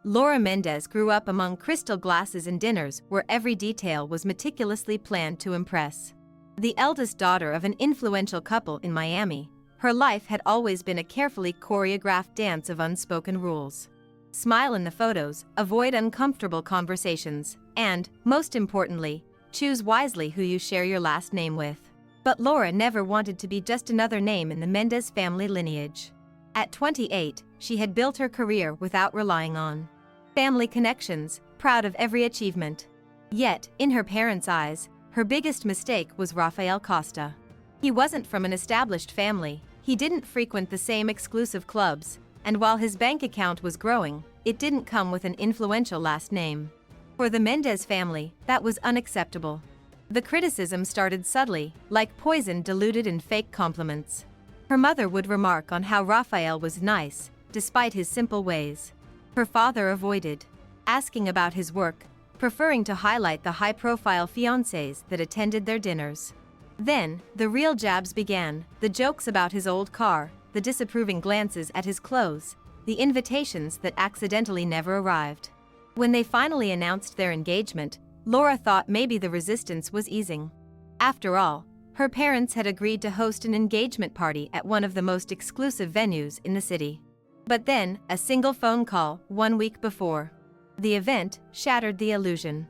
Laura Mendez grew up among crystal glasses and dinners where every detail was meticulously planned to impress. The eldest daughter of an influential couple in Miami, her life had always been a carefully choreographed dance of unspoken rules. Smile in the photos, avoid uncomfortable conversations, and, most importantly, choose wisely who you share your last name with. But Laura never wanted to be just another name in the Mendez family lineage. At 28, she had built her career without relying on family connections, proud of every achievement. Yet, in her parents' eyes, her biggest mistake was Rafael Costa. He wasn't from an established family, he didn't frequent the same exclusive clubs, and while his bank account was growing, it didn't come with an influential last name. For the Mendez family, that was unacceptable. The criticism started subtly, like poison diluted in fake compliments. Her mother would remark on how Rafael was nice, despite his simple ways. Her father avoided asking about his work, preferring to highlight the high-profile fiancés that attended their dinners. Then, the real jabs began, the jokes about his old car, the disapproving glances at his clothes, the invitations that accidentally never arrived. When they finally announced their engagement, Laura thought maybe the resistance was easing. After all, her parents had agreed to host an engagement party at one of the most exclusive venues in the city. But then, a single phone call, 1 week before the event, shattered the illusion.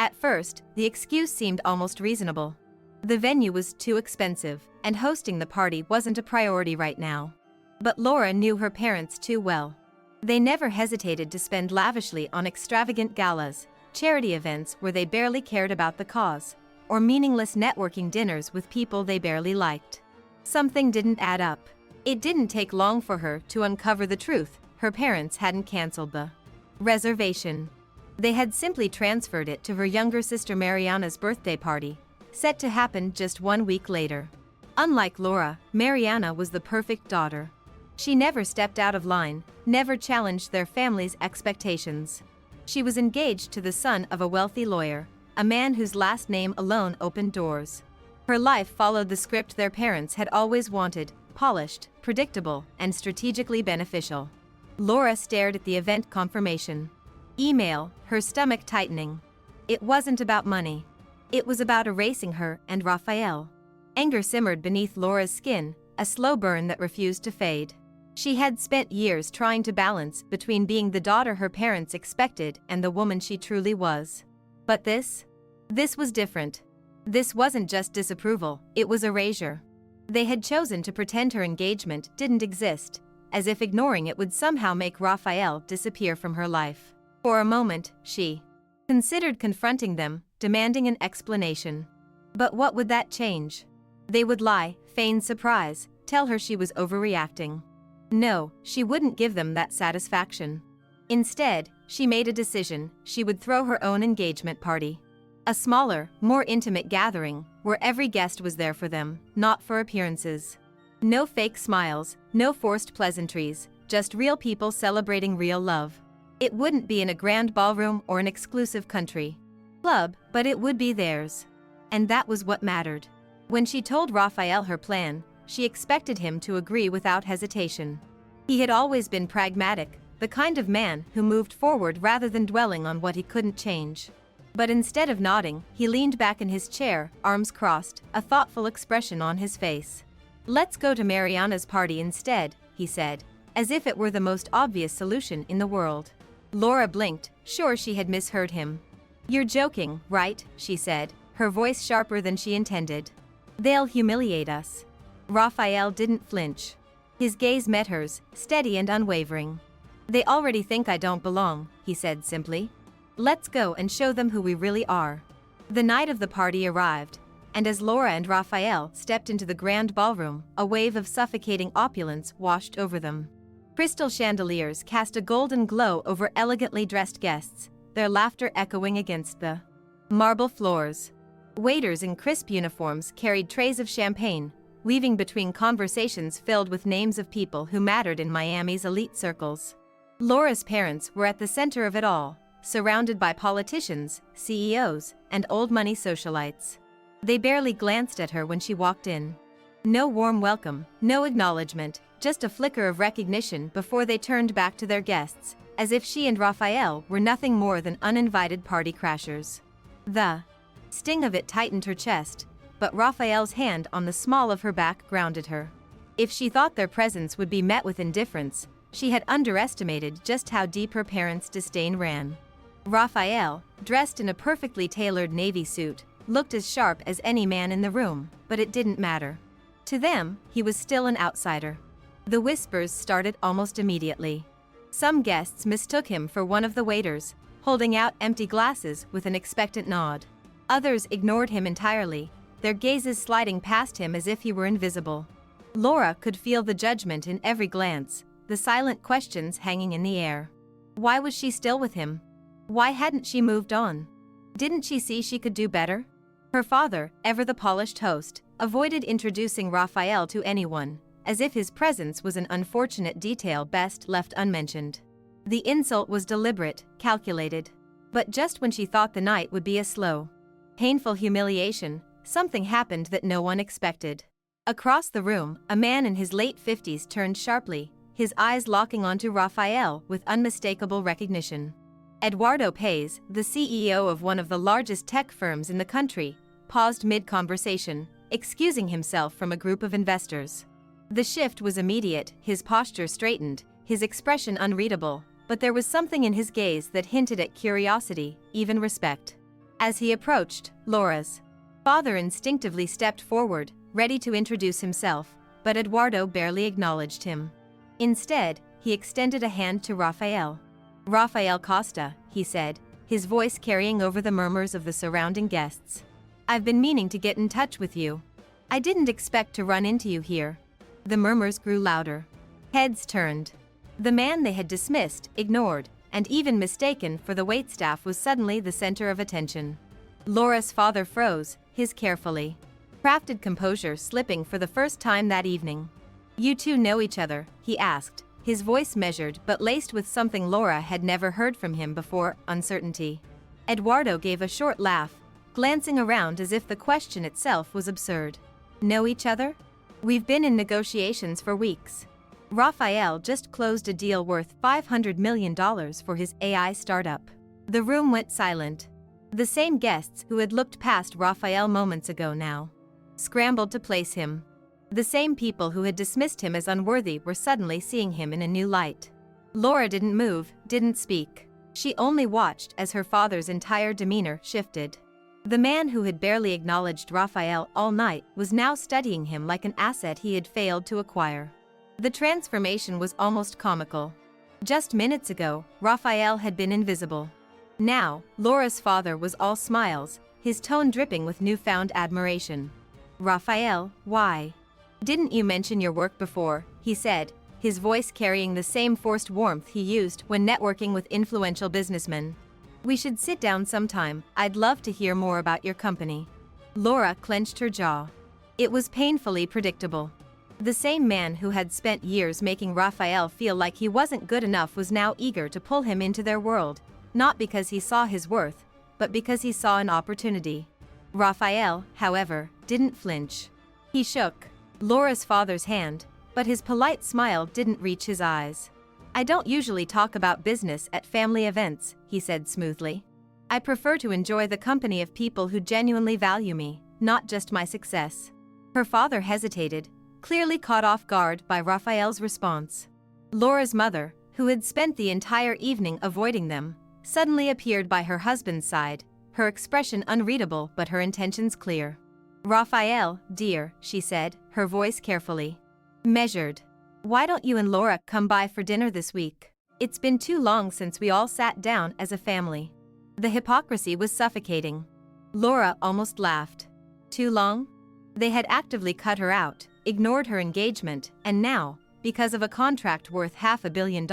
At first, the excuse seemed almost reasonable. The venue was too expensive, and hosting the party wasn't a priority right now. But Laura knew her parents too well. They never hesitated to spend lavishly on extravagant galas, charity events where they barely cared about the cause, or meaningless networking dinners with people they barely liked. Something didn't add up. It didn't take long for her to uncover the truth: her parents hadn't canceled the reservation. They had simply transferred it to her younger sister Mariana's birthday party, set to happen just 1 week later. Unlike Laura, Mariana was the perfect daughter. She never stepped out of line, never challenged their family's expectations. She was engaged to the son of a wealthy lawyer, a man whose last name alone opened doors. Her life followed the script their parents had always wanted: polished, predictable, and strategically beneficial. Laura stared at the event confirmation email, her stomach tightening. It wasn't about money. It was about erasing her and Rafael. Anger simmered beneath Laura's skin, a slow burn that refused to fade. She had spent years trying to balance between being the daughter her parents expected and the woman she truly was. But this was different. This wasn't just disapproval, it was erasure. They had chosen to pretend her engagement didn't exist, as if ignoring it would somehow make Rafael disappear from her life. For a moment, she considered confronting them, demanding an explanation. But what would that change? They would lie, feign surprise, tell her she was overreacting. No, she wouldn't give them that satisfaction. Instead, she made a decision: she would throw her own engagement party. A smaller, more intimate gathering, where every guest was there for them, not for appearances. No fake smiles, no forced pleasantries, just real people celebrating real love. It wouldn't be in a grand ballroom or an exclusive country club, but it would be theirs. And that was what mattered. When she told Rafael her plan, she expected him to agree without hesitation. He had always been pragmatic, the kind of man who moved forward rather than dwelling on what he couldn't change. But instead of nodding, he leaned back in his chair, arms crossed, a thoughtful expression on his face. "Let's go to Mariana's party instead," he said, as if it were the most obvious solution in the world. Laura blinked, sure she had misheard him. "You're joking, right?" she said, her voice sharper than she intended. "They'll humiliate us." Rafael didn't flinch. His gaze met hers, steady and unwavering. "They already think I don't belong," he said simply. "Let's go and show them who we really are." The night of the party arrived, and as Laura and Rafael stepped into the grand ballroom, a wave of suffocating opulence washed over them. Crystal chandeliers cast a golden glow over elegantly dressed guests, their laughter echoing against the marble floors. Waiters in crisp uniforms carried trays of champagne, weaving between conversations filled with names of people who mattered in Miami's elite circles. Laura's parents were at the center of it all, surrounded by politicians, CEOs, and old-money socialites. They barely glanced at her when she walked in. No warm welcome, no acknowledgement, just a flicker of recognition before they turned back to their guests, as if she and Raphael were nothing more than uninvited party crashers. The sting of it tightened her chest, but Raphael's hand on the small of her back grounded her. If she thought their presence would be met with indifference, she had underestimated just how deep her parents' disdain ran. Raphael, dressed in a perfectly tailored navy suit, looked as sharp as any man in the room, but it didn't matter. To them, he was still an outsider. The whispers started almost immediately. Some guests mistook him for one of the waiters, holding out empty glasses with an expectant nod. Others ignored him entirely, their gazes sliding past him as if he were invisible. Laura could feel the judgment in every glance, the silent questions hanging in the air. Why was she still with him? Why hadn't she moved on? Didn't she see she could do better? Her father, ever the polished host, avoided introducing Raphael to anyone, as if his presence was an unfortunate detail best left unmentioned. The insult was deliberate, calculated. But just when she thought the night would be a slow, painful humiliation, something happened that no one expected. Across the room, a man in his late 50s turned sharply, his eyes locking onto Raphael with unmistakable recognition. Eduardo Paez, the CEO of one of the largest tech firms in the country, paused mid-conversation, excusing himself from a group of investors. The shift was immediate, his posture straightened, his expression unreadable, but there was something in his gaze that hinted at curiosity, even respect. As he approached, Laura's father instinctively stepped forward, ready to introduce himself, but Eduardo barely acknowledged him. Instead, he extended a hand to Raphael. "Rafael Costa," he said, his voice carrying over the murmurs of the surrounding guests. "I've been meaning to get in touch with you. I didn't expect to run into you here." The murmurs grew louder. Heads turned. The man they had dismissed, ignored, and even mistaken for the waitstaff was suddenly the center of attention. Laura's father froze, his carefully crafted composure slipping for the first time that evening. "You two know each other?" he asked, his voice measured but laced with something Laura had never heard from him before, uncertainty. Eduardo gave a short laugh, glancing around as if the question itself was absurd. "Know each other? We've been in negotiations for weeks. Raphael just closed a deal worth $500 million for his AI startup." The room went silent. The same guests who had looked past Raphael moments ago now scrambled to place him. The same people who had dismissed him as unworthy were suddenly seeing him in a new light. Laura didn't move, didn't speak. She only watched as her father's entire demeanor shifted. The man who had barely acknowledged Raphael all night was now studying him like an asset he had failed to acquire. The transformation was almost comical. Just minutes ago, Raphael had been invisible. Now, Laura's father was all smiles, his tone dripping with newfound admiration. "Raphael, why? Didn't you mention your work before?" he said, his voice carrying the same forced warmth he used when networking with influential businessmen. "We should sit down sometime, I'd love to hear more about your company." Laura clenched her jaw. It was painfully predictable. The same man who had spent years making Raphael feel like he wasn't good enough was now eager to pull him into their world, not because he saw his worth, but because he saw an opportunity. Raphael, however, didn't flinch. He shook Laura's father's hand, but his polite smile didn't reach his eyes. "I don't usually talk about business at family events," he said smoothly. "I prefer to enjoy the company of people who genuinely value me, not just my success." Her father hesitated, clearly caught off guard by Raphael's response. Laura's mother, who had spent the entire evening avoiding them, suddenly appeared by her husband's side, her expression unreadable but her intentions clear. "Raphael, dear," she said, her voice carefully measured. "Why don't you and Laura come by for dinner this week? It's been too long since we all sat down as a family." The hypocrisy was suffocating. Laura almost laughed. Too long? They had actively cut her out, ignored her engagement, and now, because of a contract worth $500 million,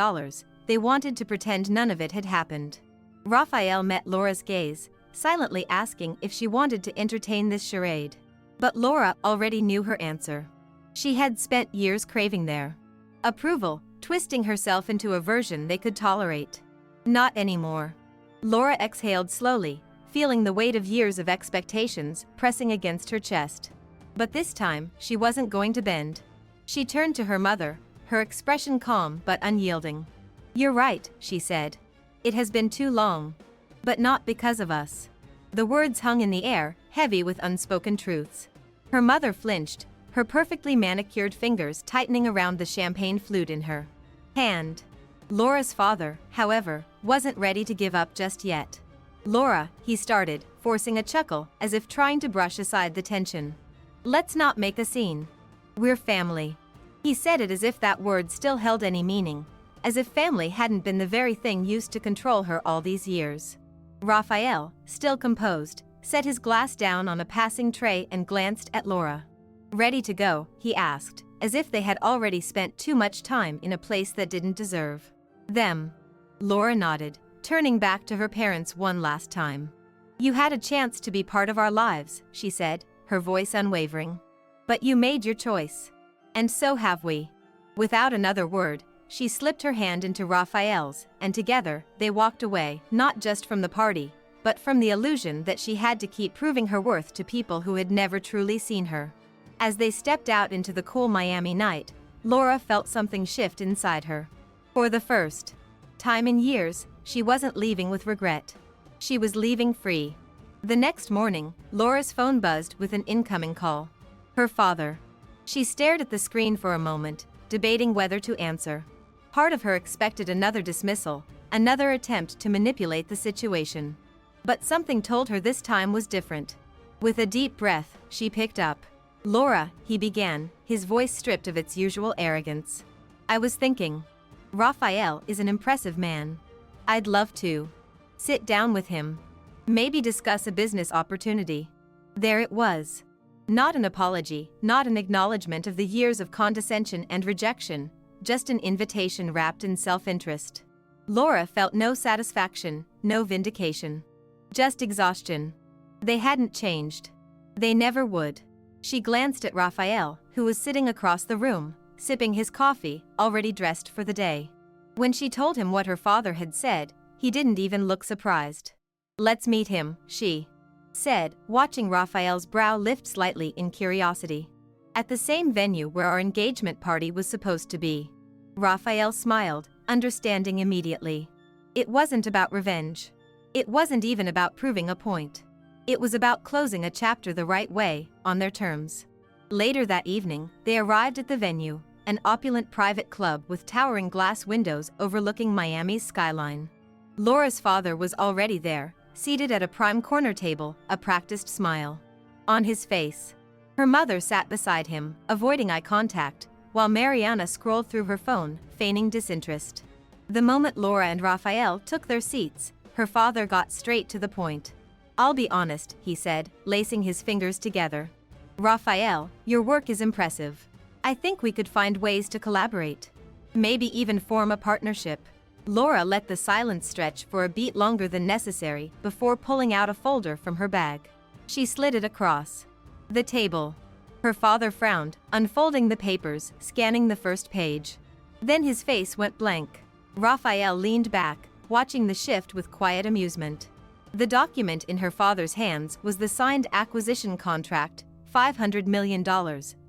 they wanted to pretend none of it had happened. Raphael met Laura's gaze, silently asking if she wanted to entertain this charade. But Laura already knew her answer. She had spent years craving their approval, twisting herself into a version they could tolerate. Not anymore. Laura exhaled slowly, feeling the weight of years of expectations pressing against her chest. But this time, she wasn't going to bend. She turned to her mother, her expression calm but unyielding. "You're right," she said. "It has been too long. But not because of us." The words hung in the air, heavy with unspoken truths. Her mother flinched, her perfectly manicured fingers tightening around the champagne flute in her hand. Laura's father, however, wasn't ready to give up just yet. "Laura," he started, forcing a chuckle as if trying to brush aside the tension. "Let's not make a scene. We're family." He said it as if that word still held any meaning, as if family hadn't been the very thing used to control her all these years. Raphael, still composed, set his glass down on a passing tray and glanced at Laura. "Ready to go?" he asked, as if they had already spent too much time in a place that didn't deserve them. Laura nodded, turning back to her parents one last time. "You had a chance to be part of our lives," she said, her voice unwavering. "But you made your choice. And so have we." Without another word, she slipped her hand into Raphael's, and together, they walked away, not just from the party, but from the illusion that she had to keep proving her worth to people who had never truly seen her. As they stepped out into the cool Miami night, Laura felt something shift inside her. For the first time in years, she wasn't leaving with regret. She was leaving free. The next morning, Laura's phone buzzed with an incoming call. Her father. She stared at the screen for a moment, debating whether to answer. Part of her expected another dismissal, another attempt to manipulate the situation. But something told her this time was different. With a deep breath, she picked up. "Laura," he began, his voice stripped of its usual arrogance. "I was thinking. Raphael is an impressive man. I'd love to sit down with him. Maybe discuss a business opportunity." There it was. Not an apology, not an acknowledgement of the years of condescension and rejection, just an invitation wrapped in self-interest. Laura felt no satisfaction, no vindication. Just exhaustion. They hadn't changed. They never would. She glanced at Raphael, who was sitting across the room, sipping his coffee, already dressed for the day. When she told him what her father had said, he didn't even look surprised. "Let's meet him," she said, watching Raphael's brow lift slightly in curiosity. "At the same venue where our engagement party was supposed to be." Raphael smiled, understanding immediately. It wasn't about revenge. It wasn't even about proving a point. It was about closing a chapter the right way, on their terms. Later that evening, they arrived at the venue, an opulent private club with towering glass windows overlooking Miami's skyline. Laura's father was already there, seated at a prime corner table, a practiced smile on his face. Her mother sat beside him, avoiding eye contact, while Mariana scrolled through her phone, feigning disinterest. The moment Laura and Raphael took their seats, her father got straight to the point. "I'll be honest," he said, lacing his fingers together. "Raphael, your work is impressive. I think we could find ways to collaborate. Maybe even form a partnership." Laura let the silence stretch for a beat longer than necessary before pulling out a folder from her bag. She slid it across the table. Her father frowned, unfolding the papers, scanning the first page. Then his face went blank. Raphael leaned back, watching the shift with quiet amusement. The document in her father's hands was the signed acquisition contract, $500 million,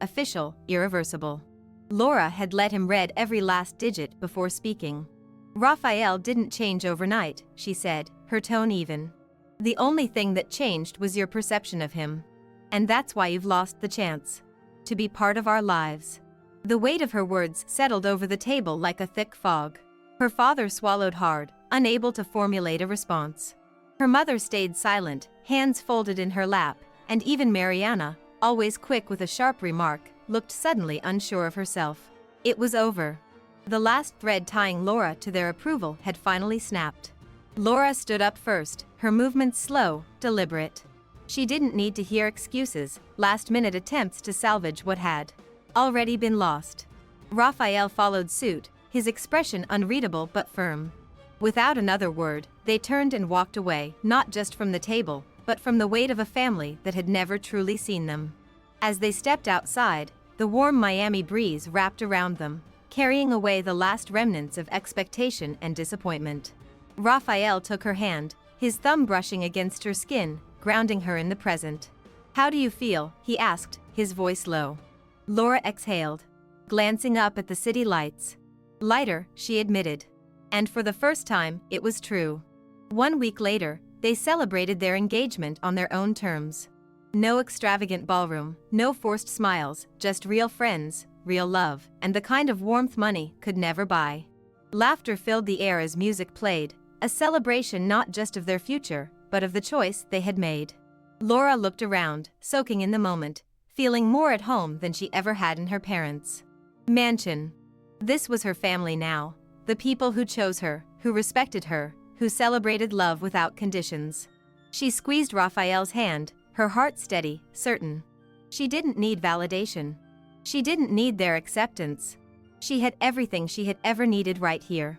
official, irreversible. Laura had let him read every last digit before speaking. "Raphael didn't change overnight," she said, her tone even. "The only thing that changed was your perception of him. And that's why you've lost the chance to be part of our lives." The weight of her words settled over the table like a thick fog. Her father swallowed hard, unable to formulate a response. Her mother stayed silent, hands folded in her lap, and even Mariana, always quick with a sharp remark, looked suddenly unsure of herself. It was over. The last thread tying Laura to their approval had finally snapped. Laura stood up first, her movements slow, deliberate. She didn't need to hear excuses, last-minute attempts to salvage what had already been lost. Raphael followed suit, his expression unreadable but firm. Without another word, they turned and walked away, not just from the table, but from the weight of a family that had never truly seen them. As they stepped outside, the warm Miami breeze wrapped around them, carrying away the last remnants of expectation and disappointment. Raphael took her hand, his thumb brushing against her skin, grounding her in the present. "How do you feel?" he asked, his voice low. Laura exhaled, glancing up at the city lights. "Lighter," she admitted. And for the first time, it was true. 1 week later, they celebrated their engagement on their own terms. No extravagant ballroom, no forced smiles, just real friends, real love, and the kind of warmth money could never buy. Laughter filled the air as music played, a celebration not just of their future, but of the choice they had made. Laura looked around, soaking in the moment, feeling more at home than she ever had in her parents' mansion. This was her family now, the people who chose her, who respected her, who celebrated love without conditions. She squeezed Raphael's hand, her heart steady, certain. She didn't need validation. She didn't need their acceptance. She had everything she had ever needed right here.